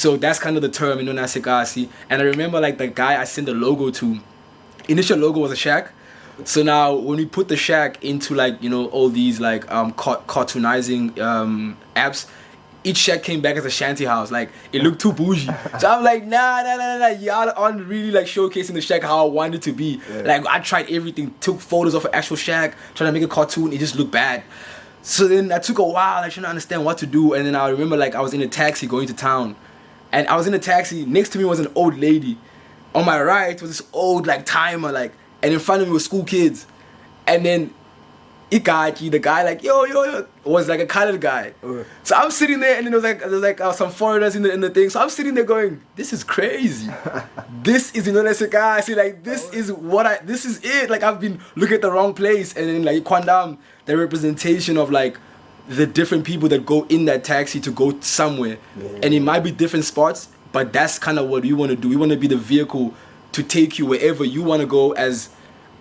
So that's kind of the term, Yase Kasi. And I remember like the guy I sent the logo to, initial logo was a shack. So now when we put the shack into like, all these like cartoonizing apps, each shack came back as a shanty house. Like, it looked too bougie. So I'm like, nah. Y'all aren't really like showcasing the shack how I wanted it to be. Yeah. Like, I tried everything, took photos of an actual shack, trying to make a cartoon. It just looked bad. So then I took a while, like, trying to understand what to do. And then I remember like I was in a taxi going to town. And I was in a taxi, next to me was an old lady. On my right was this old like timer, like, and in front of me was school kids. And then Ikachi, the guy, like, yo, was like a colored guy. So I'm sitting there, and then there was like some foreigners in the thing. So I'm sitting there going, this is crazy. This is Yase Kasi. Like, this is it. Like, I've been looking at the wrong place. And then like Kwandam, the representation of like the different people that go in that taxi to go somewhere. Yeah. And it might be different spots, but that's kind of what we want to do. We want to be the vehicle to take you wherever you want to go as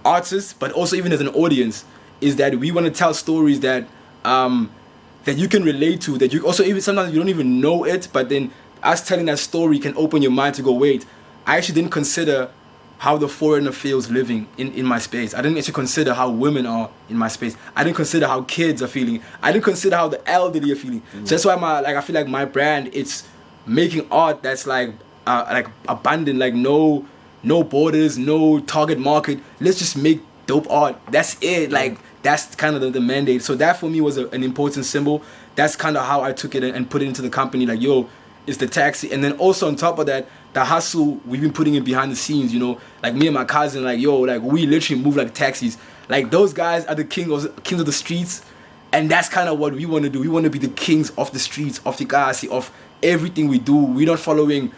artists, but also even as an audience. Is that we want to tell stories that that you can relate to, that you also, even sometimes you don't even know it, but then us telling that story can open your mind to go, wait, I actually didn't consider how the foreigner feels living in my space. I didn't actually consider how women are in my space. I didn't consider how kids are feeling. I didn't consider how the elderly are feeling. Mm-hmm. So that's why I feel like my brand, it's making art that's like abundant, like no borders, no target market. Let's just make dope art. That's it. Like, that's kind of the mandate. So that for me was an important symbol. That's kind of how I took it and put it into the company. Like, yo, it's the taxi. And then also on top of that, the hustle, we've been putting it behind the scenes, like me and my cousin, like, yo, like we literally move like taxis. Like, those guys are the kings of the streets. And that's kind of what we want to do. We want to be the kings of the streets, of the Kasi, of everything we do. We're not following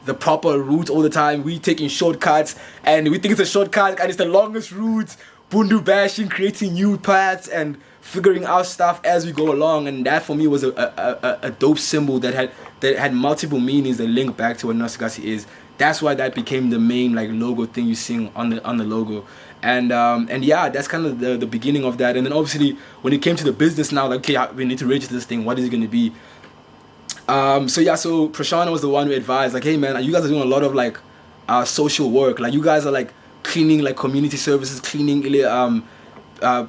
the proper route all the time. We taking shortcuts, and we think it's a shortcut and it's the longest route. Bundu bashing, creating new paths and figuring out stuff as we go along. And that for me was a dope symbol that had multiple meanings that link back to what Yase Kasi is. That's why that became the main like logo thing you see on the logo. And yeah, that's kind of the beginning of that. And then obviously when it came to the business now, like, okay, we need to register this thing. What is it going to be? So Prashana was the one who advised, like, hey man, you guys are doing a lot of like social work. Like, you guys are like cleaning like community services, cleaning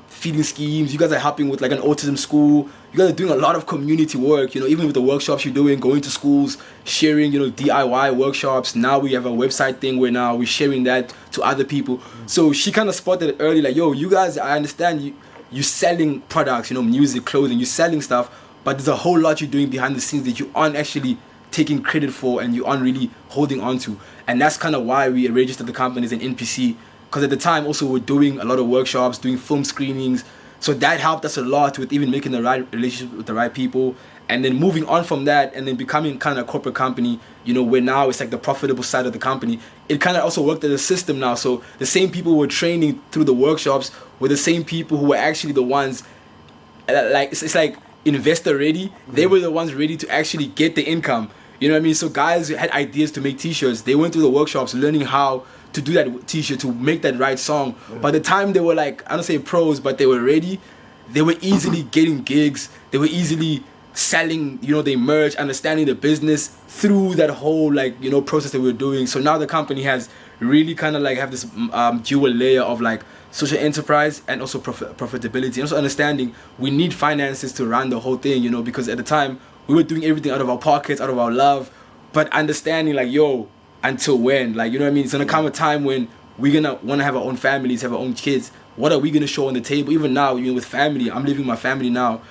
feeding schemes. You guys are helping with like an autism school. You guys are doing a lot of community work, even with the workshops you're doing, going to schools, sharing, DIY workshops. Now we have a website thing where now we're sharing that to other people. So she kind of spotted it early, like, yo, you guys, I understand you selling products, music, clothing, you're selling stuff, but there's a whole lot you're doing behind the scenes that you aren't actually taking credit for and you aren't really holding on to. And that's kind of why we registered the company as an NPC, because at the time also we're doing a lot of workshops, doing film screenings. So that helped us a lot with even making the right relationship with the right people. And then moving on from that and then becoming kind of a corporate company, where now it's like the profitable side of the company. It kind of also worked as a system now. So the same people who were training through the workshops were the same people who were actually the ones, like, it's like investor ready. They were the ones ready to actually get the income. You know what I mean? So guys had ideas to make t-shirts. They went through the workshops learning how to do that t-shirt, to make that right song. By the time they were like, I don't say pros, but they were ready, they were easily getting gigs. They were easily selling, their merch, understanding the business through that whole process that we were doing. So now the company has really kind of like have this dual layer of like social enterprise and also profitability. And also understanding we need finances to run the whole thing, because at the time we were doing everything out of our pockets, out of our love, but understanding like, yo, until when? Like, you know what I mean? It's gonna come a time when we're gonna wanna have our own families, have our own kids. What are we gonna show on the table? Even now, with family, I'm living with my family now.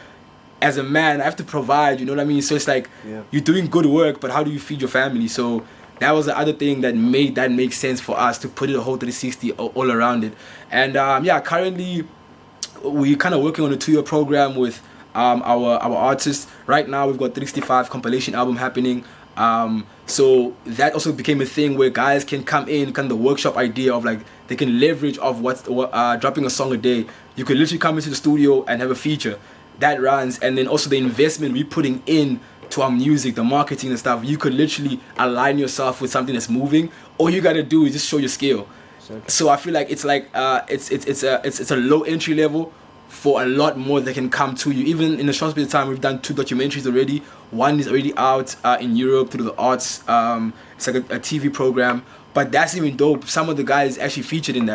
As a man, I have to provide, you know what I mean? So it's like, you're doing good work, but how do you feed your family? So that was the other thing that make sense for us to put it a whole 360 all around it. And currently we're kind of working on a 2-year program with our artists. Right now we've got 365 compilation album happening. So that also became a thing where guys can come in, kind of the workshop idea of like they can leverage of what's dropping a song a day. You can literally come into the studio and have a feature that runs, and then also the investment we're putting in to our music, the marketing and stuff. You could literally align yourself with something that's moving. All you gotta do is just show your skill. Sure. So I feel like it's like it's a low entry level for a lot more that can come to you. Even in a short period of time, we've done 2 documentaries already. One is already out in Europe through the arts. It's like a TV program, but that's even dope. Some of the guys actually featured in that.